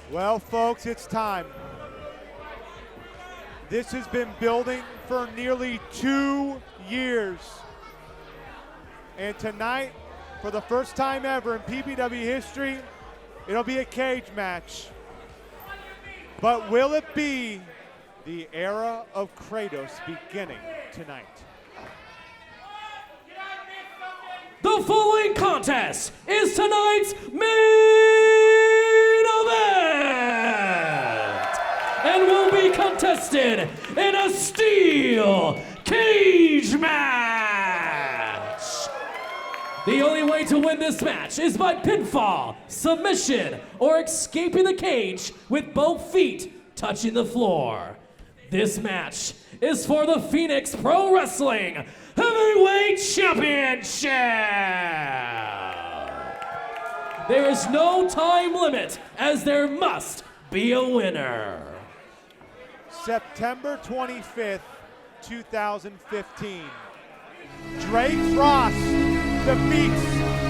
Well, folks, it's time. This has been building for nearly 2 years. And tonight, for the first time ever in PPW history, it'll be a cage match. But will it be the era of Kratos beginning tonight? The following contest is tonight's main event and will be contested in a steel cage match. The only way to win this match is by pinfall, submission, or escaping the cage with both feet touching the floor. This match is for the Phoenix Pro Wrestling Heavyweight Championship. There is no time limit, as there must be a winner. September 25th, 2015. Drake Frost defeats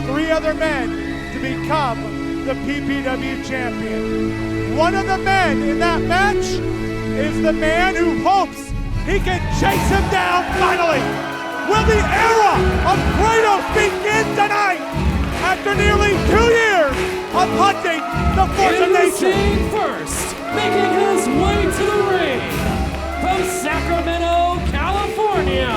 3 other men to become the PPW champion. One of the men in that match is the man who hopes he can chase him down finally. Will the era of Kratos begin tonight after nearly 2 years of hunting the force of nature? Introducing first, making his way to the ring from Sacramento, California,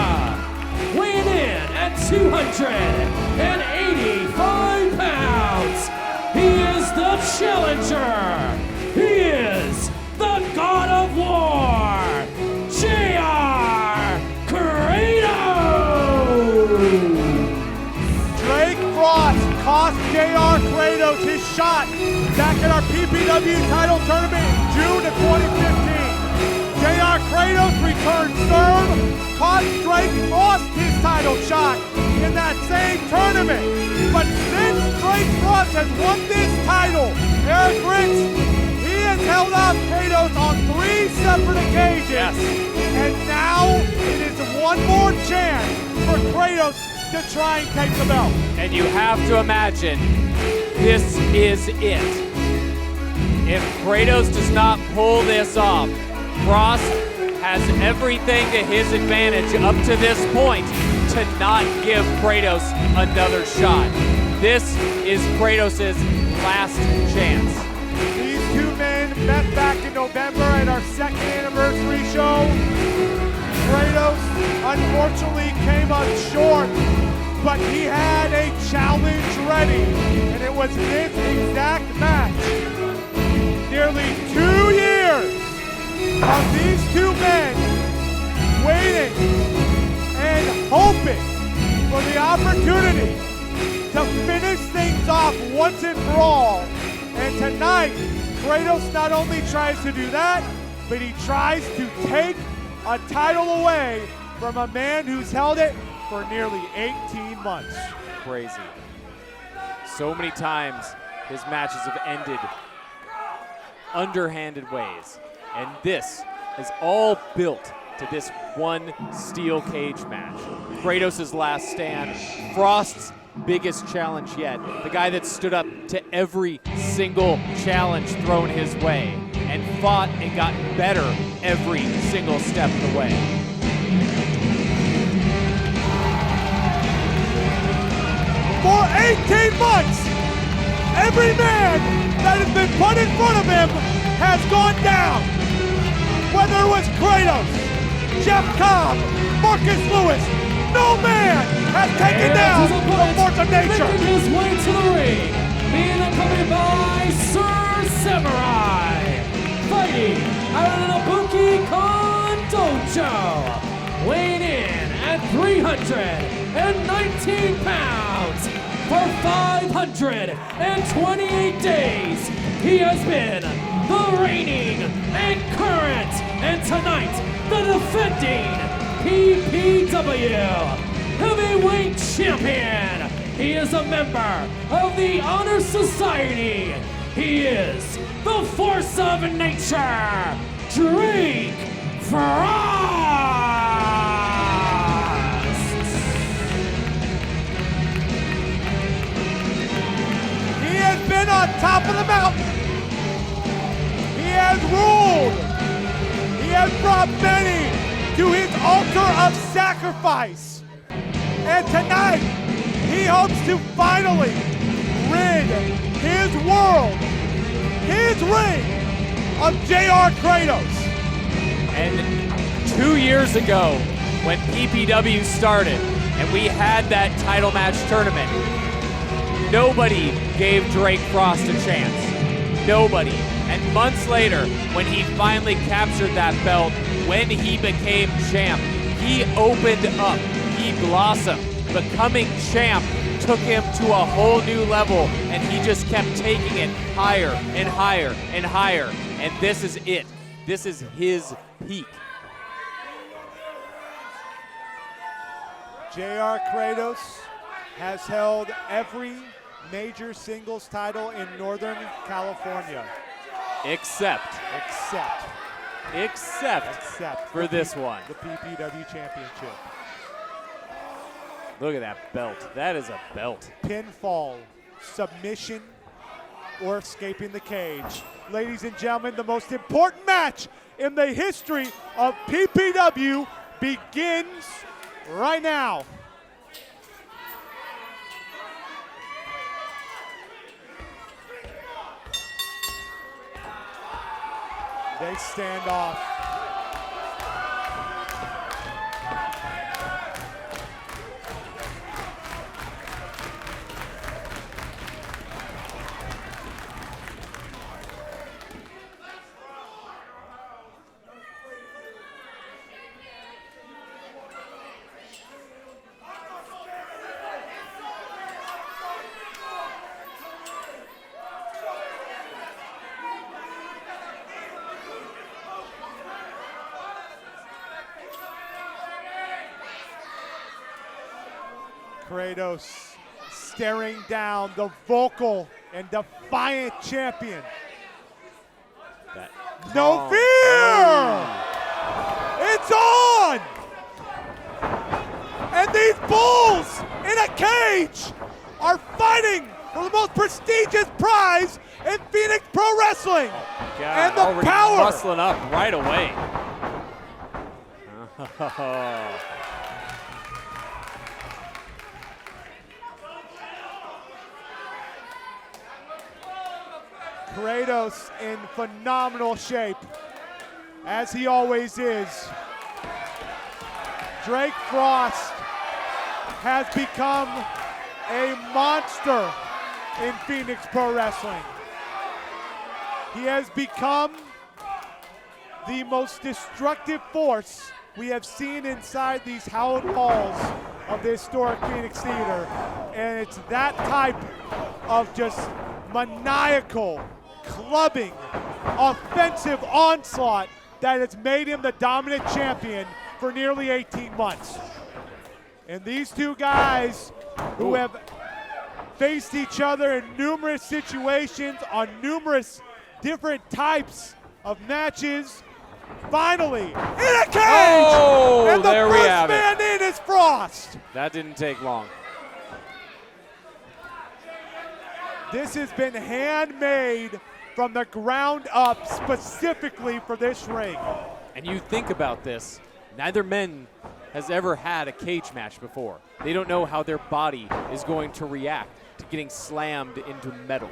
weighing in at 285 pounds. He is the challenger. He is the God of War, JR Kratos. Drake Frost cost JR Kratos his shot back at our PPW title tournament in June of 2015. JR Kratos returned serve, cost Drake Frost his title shot in that same tournament. But since Drake Frost has won this title, Eric Ritz, he has held off Kratos on 3 separate occasions. Yes. And now it is one more chance for Kratos to try and take the belt. And you have to imagine, this is it. If Kratos does not pull this off, Frost has everything to his advantage up to this point to not give Kratos another shot. This is Kratos' last chance. These 2 men met back in November at our 2nd anniversary show. Kratos unfortunately came up short, but he had a challenge ready, and it was this exact match. Nearly 2 years of these 2 men waiting and hoping for the opportunity to finish things off once and for all. And tonight, Kratos not only tries to do that, but he tries to take a title away from a man who's held it for nearly 18 months. Crazy. So many times his matches have ended underhanded ways. And this is all built to this one steel cage match. Kratos' last stand, Frost's biggest challenge yet. The guy that stood up to every single challenge thrown his way and fought and got better every single step of the way. For 18 months, every man that has been put in front of him has gone down. Whether it was Kratos, Jeff Cobb, Marcus Lewis, no man has taken down the force of nature. Making his way to the ring, being accompanied by Sir Samurai, fighting out of the Nabuki Khan Dojo, weighing in at 319 pounds. For 528 days, he has been the reigning and current, and tonight, the defending PPW Heavyweight Champion. He is a member of the Honor Society. He is the force of nature, Drake Frost. He has been on top of the mountain has ruled. He has brought many to his altar of sacrifice. And tonight, he hopes to finally rid his world, his ring, of JR Kratos. And 2 years ago, when PPW started and we had that title match tournament, nobody gave Drake Frost a chance. Nobody. And months later, when he finally captured that belt, when he became champ, he opened up, he blossomed. Becoming champ took him to a whole new level, and he just kept taking it higher and higher and higher. And this is it. This is his peak. JR Kratos has held every major singles title in Northern California. Except for this one. The PPW Championship. Look at that belt. That is a belt. Pinfall, submission, or escaping the cage. Ladies and gentlemen, the most important match in the history of PPW begins right now. They stand off. Kratos staring down the vocal and defiant champion. No fear! It's on! And these bulls in a cage are fighting for the most prestigious prize in Phoenix Pro Wrestling. God, and the already power. muscling up right away. Kratos in phenomenal shape, as he always is. Drake Frost has become a monster in Phoenix Pro Wrestling. He has become the most destructive force we have seen inside these hallowed halls of the historic Phoenix Theater. And it's that type of just maniacal, clubbing, offensive onslaught that has made him the dominant champion for nearly 18 months. And these two guys who have faced each other in numerous situations on numerous different types of matches, finally in a cage! Oh, and the there we first have it. man in is Frost. That didn't take long. This has been handmade from the ground up specifically for this ring. And you think about this, neither man has ever had a cage match before. They don't know how their body is going to react to getting slammed into metal.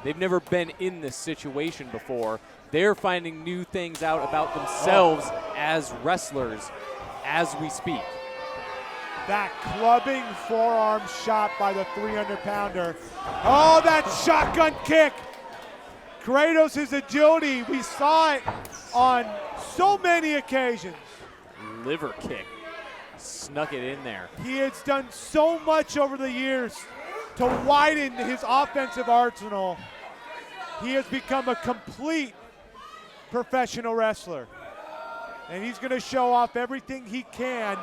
They've never been in this situation before. They're finding new things out about themselves as wrestlers as we speak. That clubbing forearm shot by the 300-pounder. Oh, that shotgun kick. Kratos' agility, we saw it on so many occasions. Liver kick. Snuck it in there. He has done so much over the years to widen his offensive arsenal. He has become a complete professional wrestler. And he's going to show off everything he can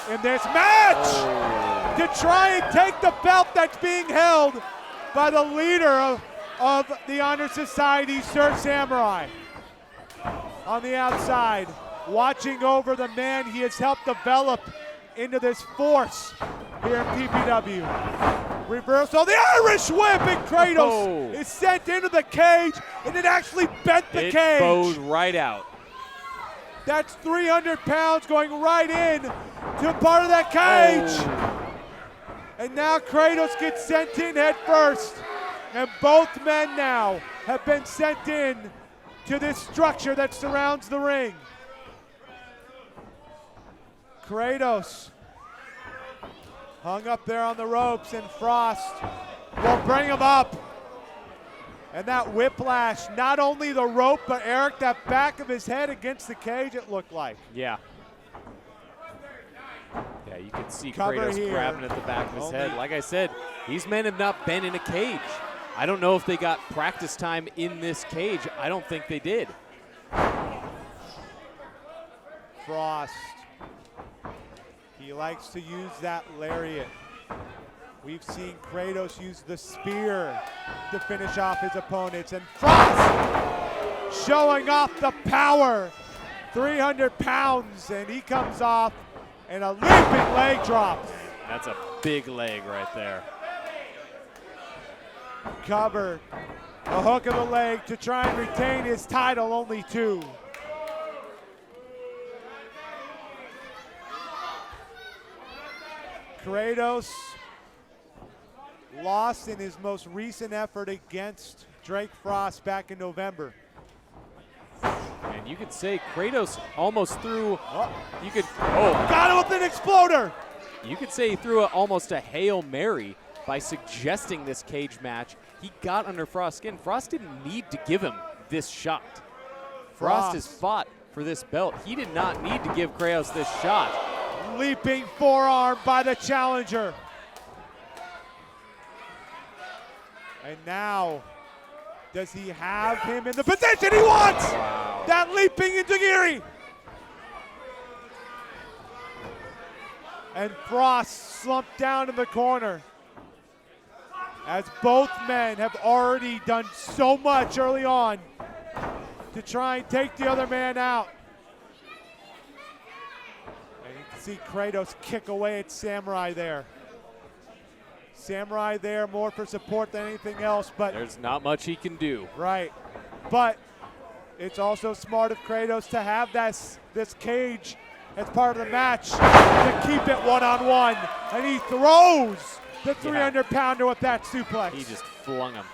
in this match to try and take the belt that's being held by the leader of the Honor Society, Sir Samurai. On the outside, watching over the man he has helped develop into this force here in PPW. Reversal, the Irish whip, and Kratos is sent into the cage, and it actually bent the cage. It bowed right out. That's 300 pounds going right in to part of that cage. And now Kratos gets sent in head first. And both men now have been sent in to this structure that surrounds the ring. Kratos hung up there on the ropes, and Frost will bring him up. And that whiplash, not only the rope, but Eric, that back of his head against the cage, it looked like. Yeah. Yeah, you can see Cover Kratos here. grabbing at the back of his head. Like I said, these men have not been in a cage. I don't know if they got practice time in this cage. I don't think they did. Frost. He likes to use that lariat. We've seen Kratos use the spear to finish off his opponents. And Frost showing off the power. 300 pounds, and he comes off and a leaping leg drop. That's a big leg right there. Cover. A hook of the leg to try and retain his title, only 2. Kratos lost in his most recent effort against Drake Frost back in November. And you could say Kratos almost threw, Got him with an exploder! You could say he threw almost a Hail Mary by suggesting this cage match. He got under Frost's skin. Frost didn't need to give him this shot. Frost has fought for this belt. He did not need to give Kratos this shot. Leaping forearm by the challenger. And now, does he have him in the position he wants? Wow. That leaping enziguri. And Frost slumped down in the corner, as both men have already done so much early on to try and take the other man out. And you can see Kratos kick away at Samurai there. Samurai there more for support than anything else, but there's not much he can do. Right, but it's also smart of Kratos to have this cage as part of the match to keep it one-on-one, and he throws the 300-pounder with that suplex. He just flung him.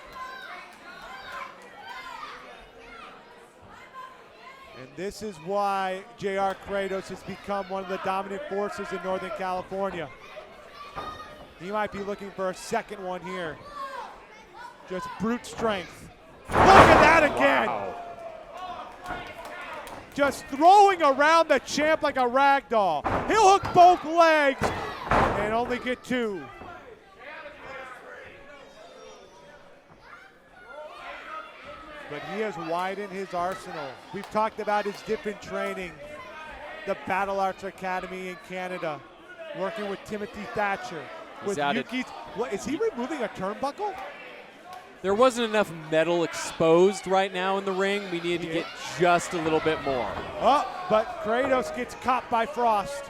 And this is why JR Kratos has become one of the dominant forces in Northern California. He might be looking for a second one here. Just brute strength. Look at that again. Wow. Just throwing around the champ like a rag doll. He'll hook both legs and only get 2. But he has widened his arsenal. We've talked about his different training. The Battle Arts Academy in Canada, working with Timothy Thatcher. With Yuki's, what, is he removing a turnbuckle? There wasn't enough metal exposed right now in the ring. We needed to get just a little bit more. Oh, but Kratos gets caught by Frost.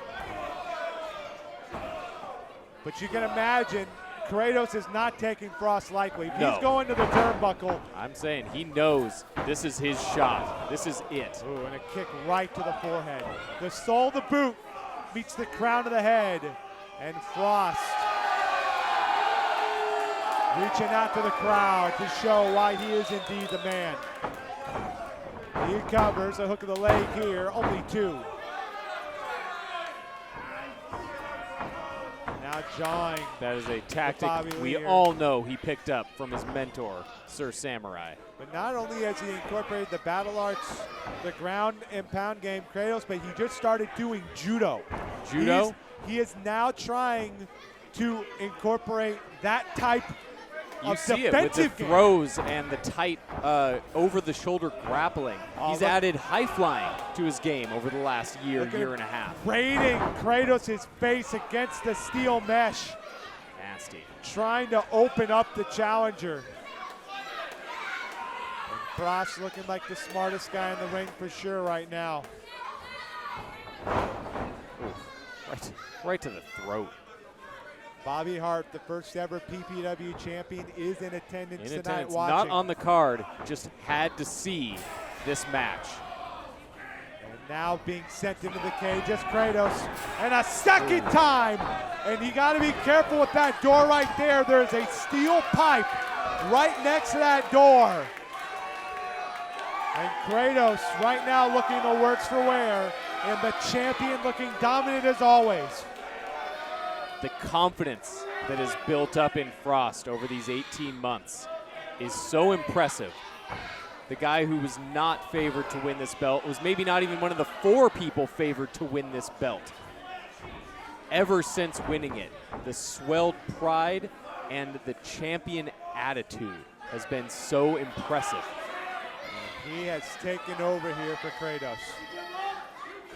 But you can imagine Kratos is not taking Frost lightly. He's going to the turnbuckle. I'm saying he knows this is his shot. This is it. Ooh, and a kick right to the forehead. The sole of the boot meets the crown of the head. And Frost reaching out to the crowd to show why he is indeed the man. He covers a hook of the leg here, only 2. Now jawing. That is a tactic we all know he picked up from his mentor, Sir Samurai. But not only has he incorporated the battle arts, the ground and pound game, Kratos, but he just started doing judo. Judo? He is now trying to incorporate that type you of see defensive it with the throws and the tight over-the-shoulder grappling. He's added high flying to his game over the last year and a half. Raiding Kratos' face against the steel mesh. Nasty. Trying to open up the challenger. And Frost looking like the smartest guy in the ring for sure right now. Ooh, right to the throat. Bobby Hart, the first ever PPW champion, is in attendance tonight Not watching. on the card, just had to see this match. And now being sent into the cage is Kratos. And a second time. And you got to be careful with that door right there. There's a steel pipe right next to that door. And Kratos right now looking the worse for wear. And the champion looking dominant as always. The confidence that has built up in Frost over these 18 months is so impressive. The guy who was not favored to win this belt was maybe not even one of the 4 people favored to win this belt. Ever since winning it, the swelled pride and the champion attitude has been so impressive. He has taken over here for Kratos.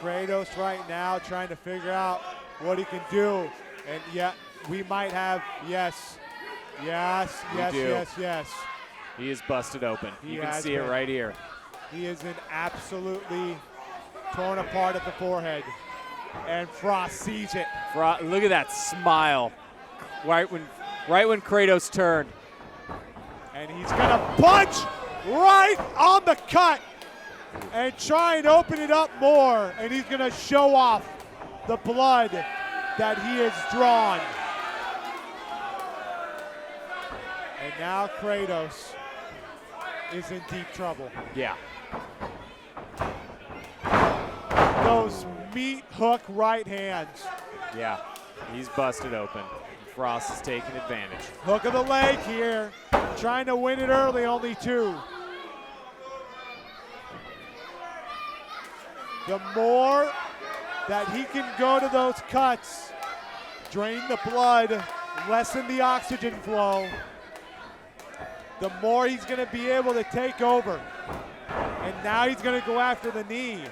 Kratos right now trying to figure out what he can do. And yeah, we might have, yes. He is busted open. You can see it right here. He is in absolutely torn apart at the forehead. And Frost sees it. Look at that smile right when Kratos turned. And he's gonna punch right on the cut and try and open it up more. And he's gonna show off the blood that he has drawn. And now Kratos is in deep trouble. Yeah. Those meat hook right hands. Yeah, he's busted open. Frost is taking advantage. Hook of the leg here. Trying to win it early, only 2. The more that he can go to those cuts, drain the blood, lessen the oxygen flow, the more he's going to be able to take over. And now he's going to go after the knee.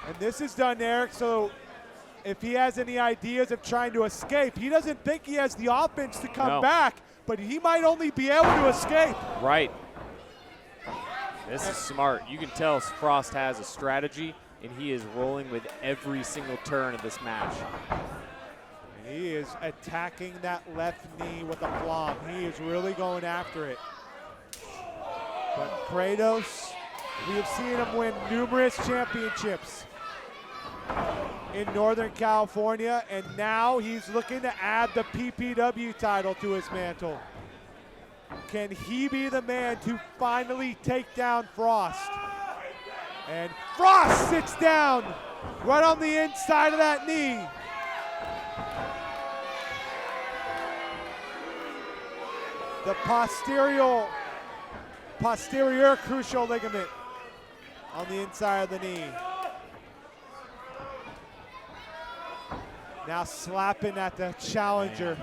And this is done, Eric, so if he has any ideas of trying to escape, he doesn't think he has the offense to come back, but he might only be able to escape. Right. This is smart. You can tell Frost has a strategy, and he is rolling with every single turn of this match. And he is attacking that left knee with a plum. He is really going after it. But Kratos, we have seen him win numerous championships in Northern California, and now he's looking to add the PPW title to his mantle. Can he be the man to finally take down Frost? And Frost sits down right on the inside of that knee. The posterior cruciate ligament on the inside of the knee. Now slapping at the challenger.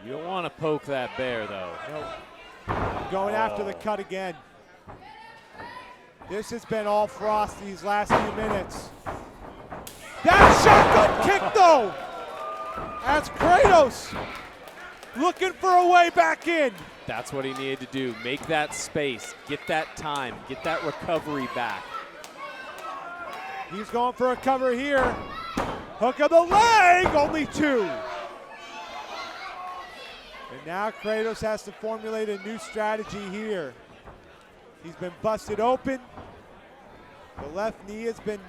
You don't want to poke that bear, though. Nope. Going after the cut again. This has been all Frost these last few minutes. That shotgun kick, though! That's Kratos looking for a way back in. That's what he needed to do. Make that space, get that time, get that recovery back. He's going for a cover here. Hook of the leg, only 2. And now Kratos has to formulate a new strategy here. He's been busted open. The left knee has been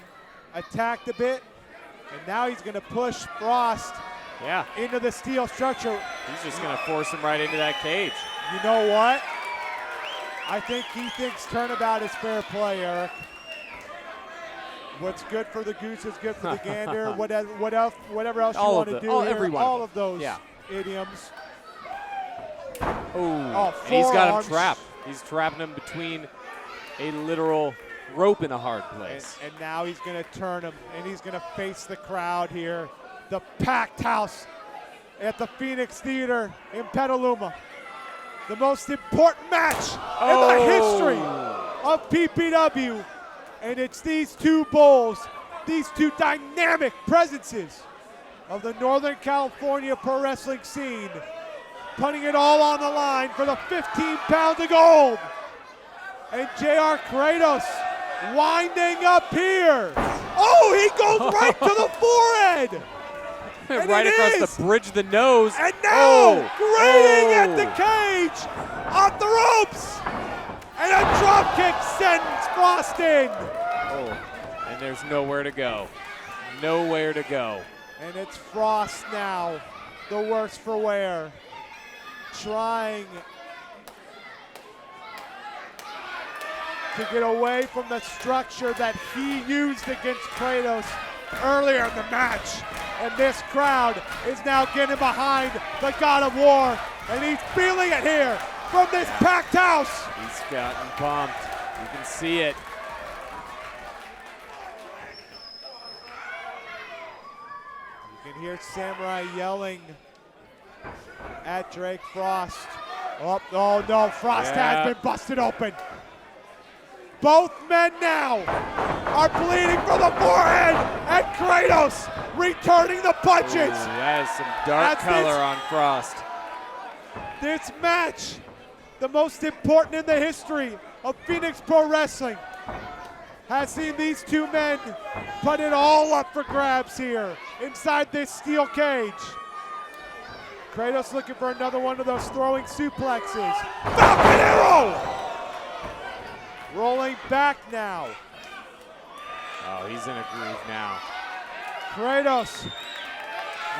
attacked a bit. And now he's going to push Frost into the steel structure. He's just going to force him right into that cage. You know what? I think he thinks turnabout is fair play, Eric. What's good for the goose is good for the gander. Whatever else you want to do here. All of those idioms. Oh, and he's got him trapped. He's trapping him between a literal rope in a hard place. And now he's going to turn him, and he's going to face the crowd here. The packed house at the Phoenix Theater in Petaluma. The most important match in the history of PPW. And it's these 2 bulls, these 2 dynamic presences of the Northern California pro wrestling scene, putting it all on the line for the 15 pounds of gold. And JR Kratos winding up here. Oh, he goes right to the forehead. Right across the bridge of the nose. And now, grating at the cage, off the ropes, and a drop kick sends Frost in. Oh, and there's nowhere to go. Nowhere to go. And it's Frost now, the worse for wear, trying to get away from the structure that he used against Kratos earlier in the match. And this crowd is now getting behind the God of War, and he's feeling it here from this packed house. He's gotten pumped. You can see it. You can hear Samurai yelling at Drake Frost. Oh no, Frost has been busted open. Both men now are bleeding from the forehead, and Kratos returning the punches. Ooh, that is some dark color on Frost. This match, the most important in the history of Phoenix Pro Wrestling, has seen these two men put it all up for grabs here inside this steel cage. Kratos looking for another one of those throwing suplexes. Falcon Arrow! Rolling back now. Oh, he's in a groove now. Kratos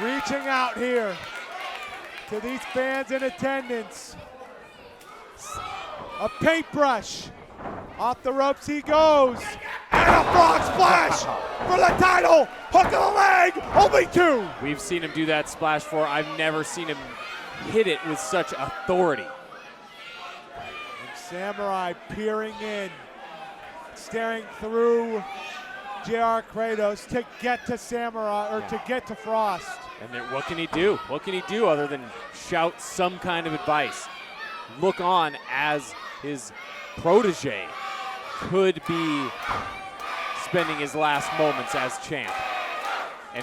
reaching out here to these fans in attendance. A paintbrush. Off the ropes he goes. And a frog splash for the title. Hook of the leg. Only two. We've seen him do that splash before. I've never seen him hit it with such authority. Samurai peering in, staring through JR Kratos to get to Samurai, or to get to Frost. And then what can he do? What can he do other than shout some kind of advice? Look on as his protege could be spending his last moments as champ. And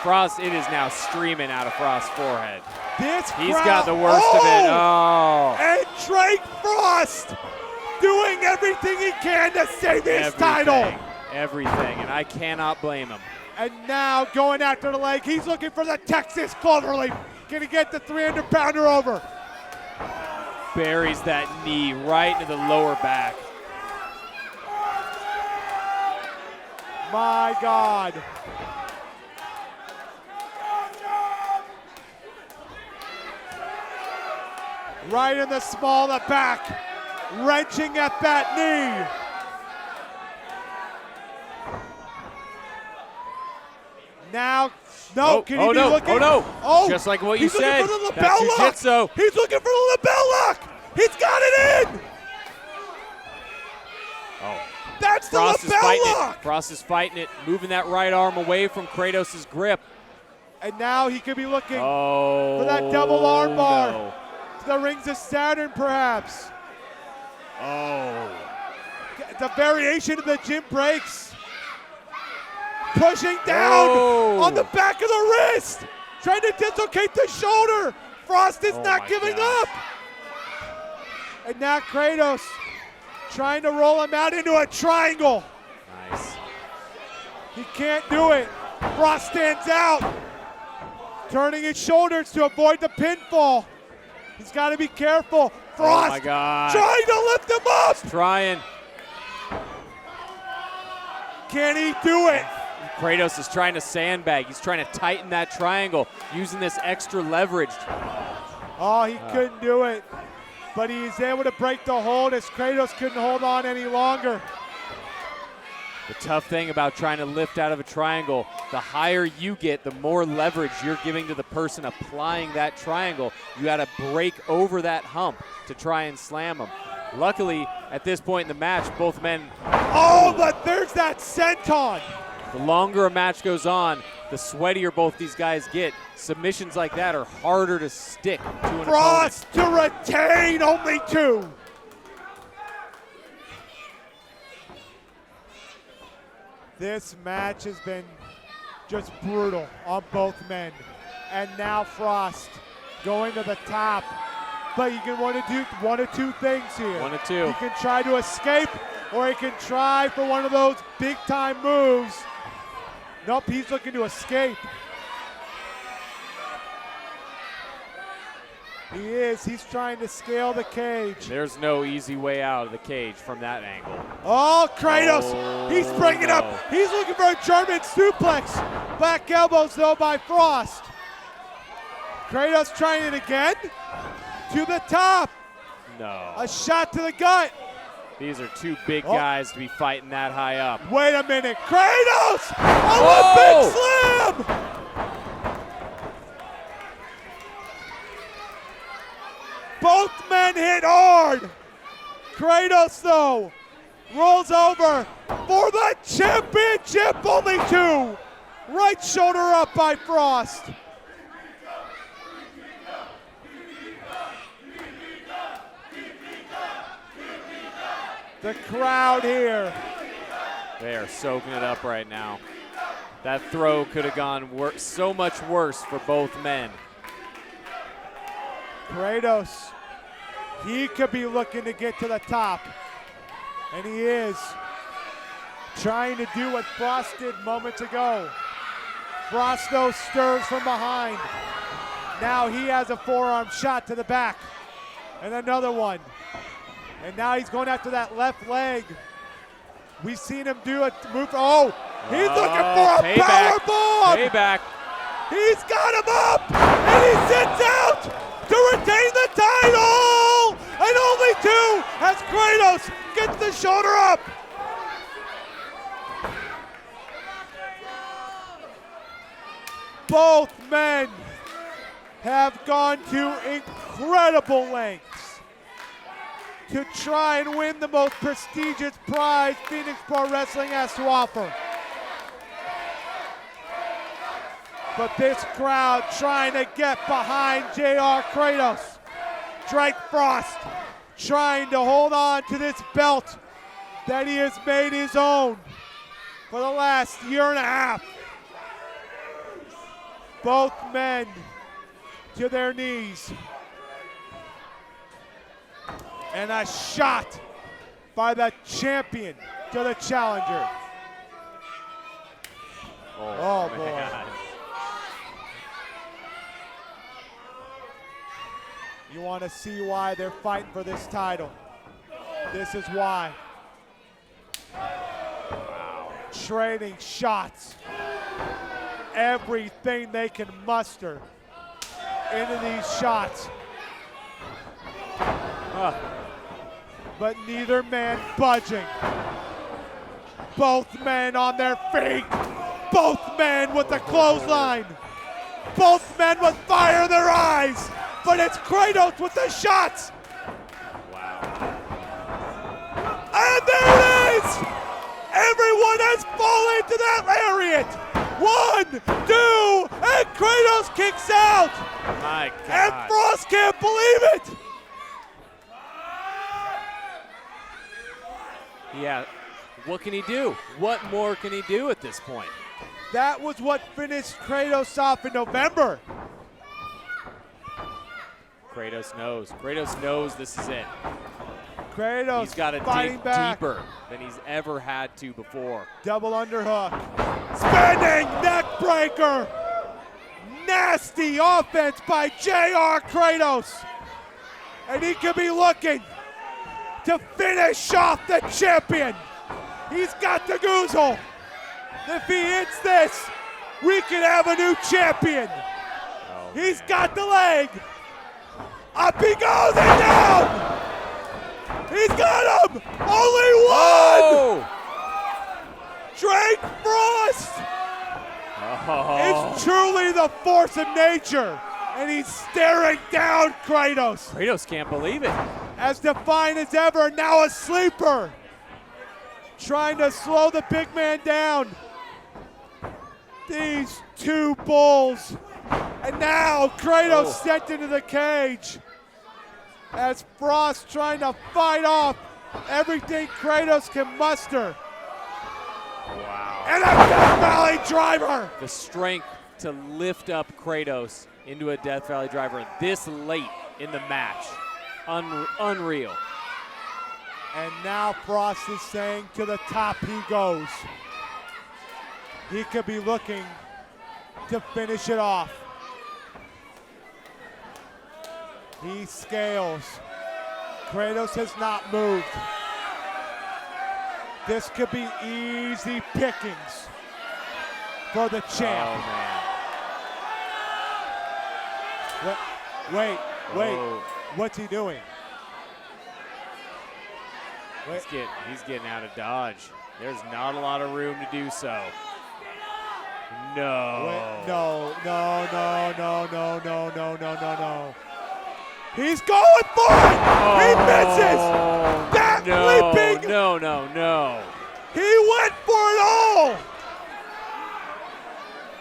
Frost, it is now streaming out of Frost's forehead. He's got the worst of it. Oh. And Drake Frost doing everything he can to save his title. Everything, and I cannot blame him. And now going after the leg, he's looking for the Texas Cloverleaf. Gonna get the 300-pounder over. Buries that knee right into the lower back. My God. Right in the small of the back, wrenching at that knee. Now, no, can he be looking? Oh no! Oh, just like what you he's said. looking for the lapel That's lock. jiu-jitsu. He's looking for the lapel lock. He's got it in. Oh, that's Frost the lapel lock. Frost is fighting it, moving that right arm away from Kratos' grip. And now he could be looking for that double arm bar. No. To the rings of Saturn, perhaps. Oh. The variation of the gym breaks. Pushing down on the back of the wrist. Trying to dislocate the shoulder. Frost is not giving up. And now Kratos trying to roll him out into a triangle. Nice. He can't do it. Frost stands out. Turning his shoulders to avoid the pinfall. He's got to be careful. Frost oh my God. trying to lift him up. He's trying. Can he do it? Kratos is trying to sandbag. He's trying to tighten that triangle, using this extra leverage. Oh, he couldn't do it. But he's able to break the hold as Kratos couldn't hold on any longer. The tough thing about trying to lift out of a triangle, the higher you get, the more leverage you're giving to the person applying that triangle. You got to break over that hump to try and slam them. Luckily, at this point in the match, both men... Oh, but there's that senton. The longer a match goes on, the sweatier both these guys get. Submissions like that are harder to stick to an Frost opponent. to retain, only two. This match has been just brutal on both men. And now Frost going to the top. But he can want to do one of two things here. One of two. He can try to escape, or he can try for one of those big-time moves. Nope, he's looking to escape. He is. He's trying to scale the cage. There's no easy way out of the cage from that angle. Oh, Kratos. Oh, He's bringing no. up. He's looking for a German suplex. Back elbows, though, by Frost. Kratos trying it again. To the top. No. A shot to the gut. These are two big guys to be fighting that high up. Wait a minute. Kratos! Olympic slam! Both men hit hard. Kratos, though, rolls over for the championship. Only two. Right shoulder up by Frost. The crowd here. They are soaking it up right now. That throw could have gone so much worse for both men. Kratos, he could be looking to get to the top, and he is trying to do what Frost did moments ago. Frost, though, stirs from behind. Now he has a forearm shot to the back, and another one. And now he's going after that left leg. We've seen him do a move. Oh, he's looking for a power bomb. Payback. He's got him up, and he sits out to retain the title! And only two as Kratos gets the shoulder up. Both men have gone to incredible lengths to try and win the most prestigious prize Phoenix Pro Wrestling has to offer. But this crowd trying to get behind JR Kratos. Drake Frost trying to hold on to this belt that he has made his own for the last year and a half. Both men to their knees. And a shot by the champion to the challenger. Oh boy. Man. You want to see why they're fighting for this title. This is why. Wow. Trading shots. Everything they can muster into these shots. But neither man budging. Both men on their feet. Both men with the clothesline. Both men with fire in their eyes. But it's Kratos with the shots. Wow. And there it is! Everyone has fallen to that lariat. 1, 2, and Kratos kicks out. My God. And Frost can't believe it. Yeah. What can he do? What more can he do at this point? That was what finished Kratos off in November. Kratos knows. Kratos knows this is it. Kratos He's got to fighting dig back. deeper than he's ever had to before. Double underhook. Spinning neck breaker. Nasty offense by JR Kratos. And he could be looking to finish off the champion. He's got the goozle. If he hits this, we could have a new champion. Oh, He's got the leg. Up he goes and down. He's got him. Only one. Oh! Drake Frost Oh. is truly the force of nature. And he's staring down Kratos. Kratos can't believe it. As defiant as ever, now a sleeper. Trying to slow the big man down. These two bulls. And now Kratos sent into the cage. As Frost trying to fight off everything Kratos can muster. Wow. And a Death Valley driver. The strength to lift up Kratos into a Death Valley driver this late in the match. Unreal. And now Frost is saying to the top he goes. He could be looking to finish it off. He scales. Kratos has not moved. This could be easy pickings for the champ. Oh, Wait, man. Oh. what's he doing? Wait. He's getting out of dodge. There's not a lot of room to do so. No. Wait, no. He's going for it! He misses! That leaping! No. He went for it all!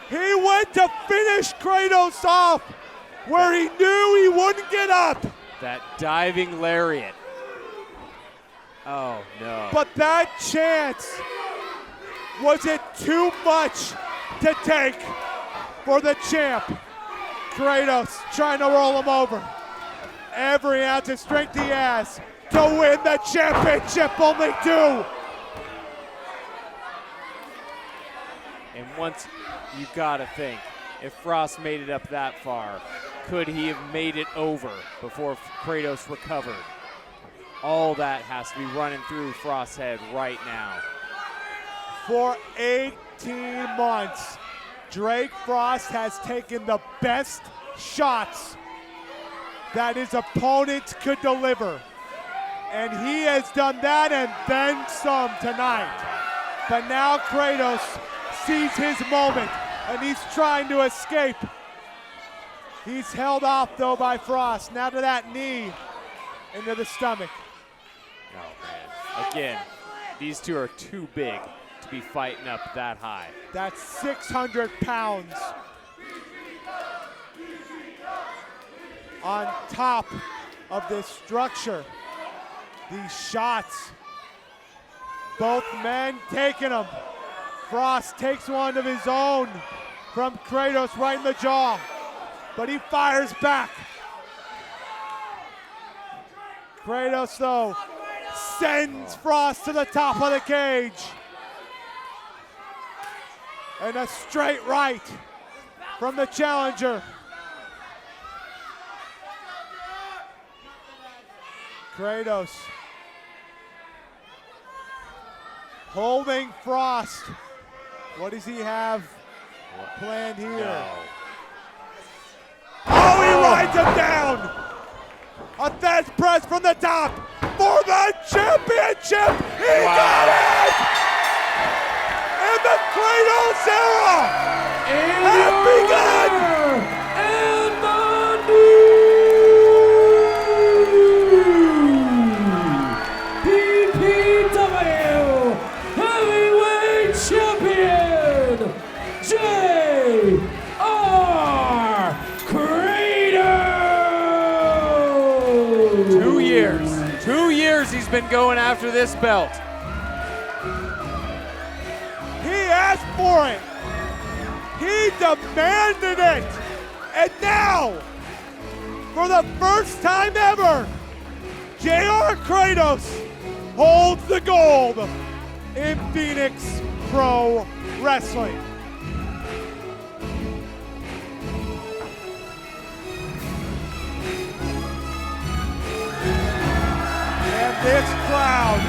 He went to finish Kratos off where he knew he wouldn't get up. That diving lariat. Oh, no. But that chance, was it too much to take for the champ? Kratos trying to roll him over. Every ounce of strength he has to win the championship, only 2. And once you gotta think, if Frost made it up that far, could he have made it over before Kratos recovered? All that has to be running through Frost's head right now. For 18 months, Drake Frost has taken the best shots that his opponents could deliver. And he has done that and then some tonight. But now Kratos sees his moment and he's trying to escape. He's held off though by Frost. Now to that knee into the stomach. Oh, man. Again, these two are too big to be fighting up that high. That's 600 pounds on top of this structure. These shots, both men taking them. Frost takes one of his own from Kratos right in the jaw, but he fires back. Kratos, though, sends Frost to the top of the cage. And a straight right from the challenger. Kratos holding Frost. What does he have planned here? No. Oh, he rides him down! A fast press from the top for the championship! He got it! And the Kratos era has begun! And the new PPW Heavyweight Champion, JR Kratos! 2 years. 2 years he's been going after this belt. He asked for it. He demanded it. And now, for the first time ever, JR Kratos holds the gold in Phoenix Pro Wrestling. And this crowd,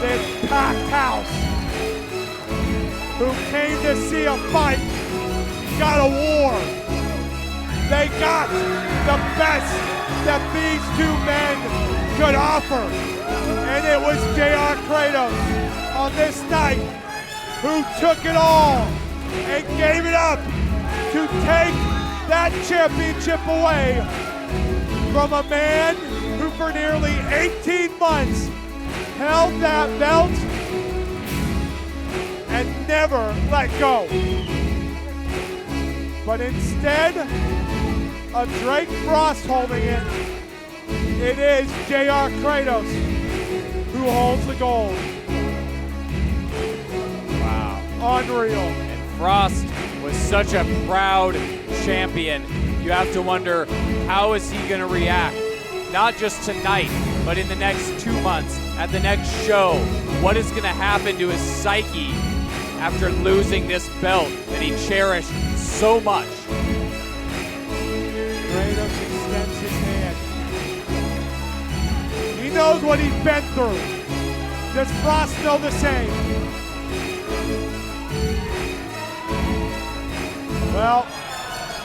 this packed house, who came to see a fight, got a war. They got the best that these 2 men could offer. And it was JR Kratos on this night who took it all and gave it up to take that championship away from a man who for nearly 18 months held that belt and never let go. But instead of Drake Frost holding it, it is JR Kratos who holds the gold. Wow. Unreal. And Frost was such a proud champion. You have to wonder, how is he going to react? Not just tonight, but in the next 2 months, at the next show. What is going to happen to his psyche after losing this belt that he cherished so much? Kratos extends knows what he's been through. Does Frost know the same? Well,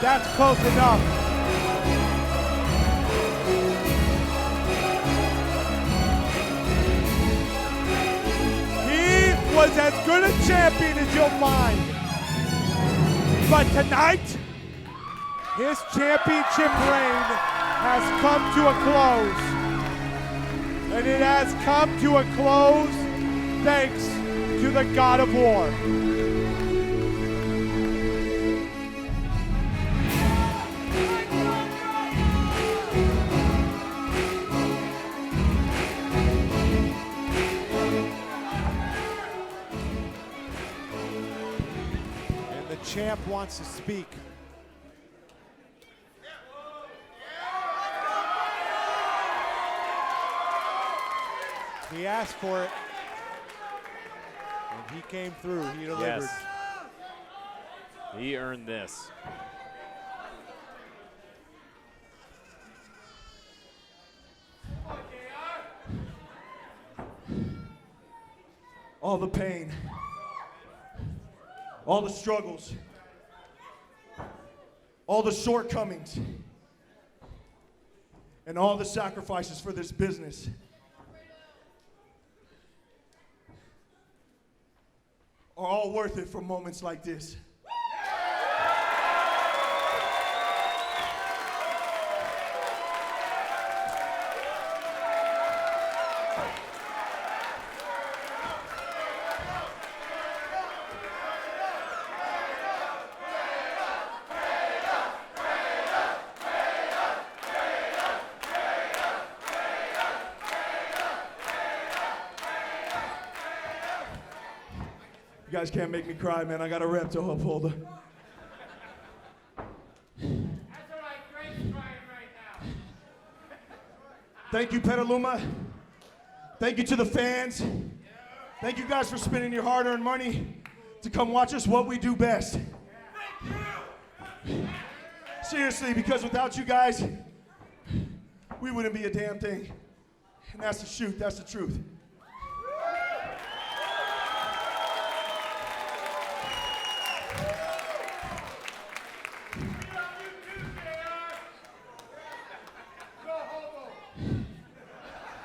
that's close enough. He was as good a champion as you'll find. But tonight, his championship reign has come to a close. And it has come to a close thanks to the God of War. And the champ wants to speak. He asked for it, and he came through. He delivered. Yes. He earned this. All the pain, all the struggles, all the shortcomings, and all the sacrifices for this business are all worth it for moments like this. You guys can't make me cry, man. I got a rep to uphold. That's all right, Greg's crying right now. Thank you, Petaluma. Thank you to the fans. Thank you guys for spending your hard-earned money to come watch us what we do best. Seriously, because without you guys, we wouldn't be a damn thing. And that's the shoot, that's the truth.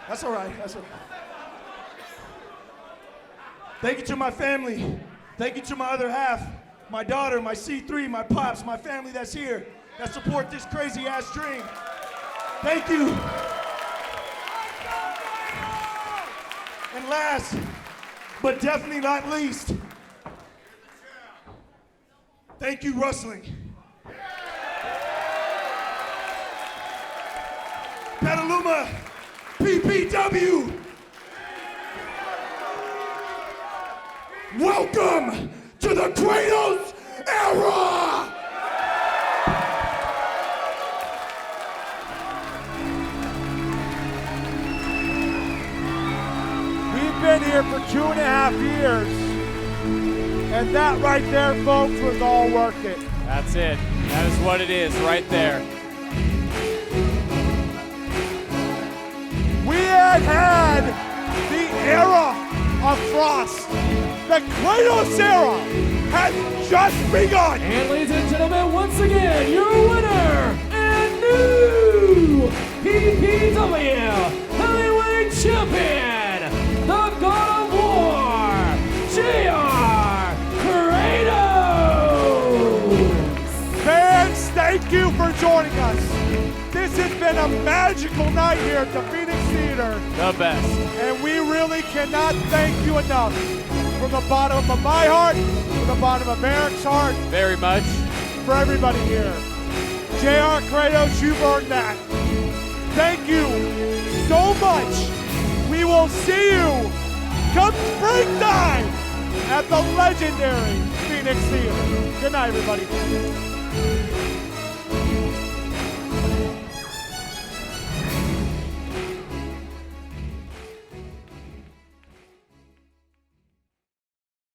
That's all right, that's all right. Thank you to my family. Thank you to my other half, my daughter, my C3, my pops, my family that's here, that support this crazy ass dream. Thank you. And last, but definitely not least, thank you, wrestling. Petaluma, PPW. Welcome to the Kratos era! We've been here for 2.5 years, and that right there, folks, was all worth it. That's it. That is what it is right there. We had the era of Frost. The Kratos era has just begun. And ladies and gentlemen, once again, your winner and new PPW Heavyweight Champion, the God of War, JR Kratos. Fans, thank you for joining us. This has been a magical night here at the Phoenix Theater. The best. And we really cannot thank you enough. From the bottom of my heart, from the bottom of Eric's heart, Very much. for everybody here. JR Kratos, you've earned that. Thank you so much. We will see you come springtime at the legendary Phoenix Theater. Good night, everybody.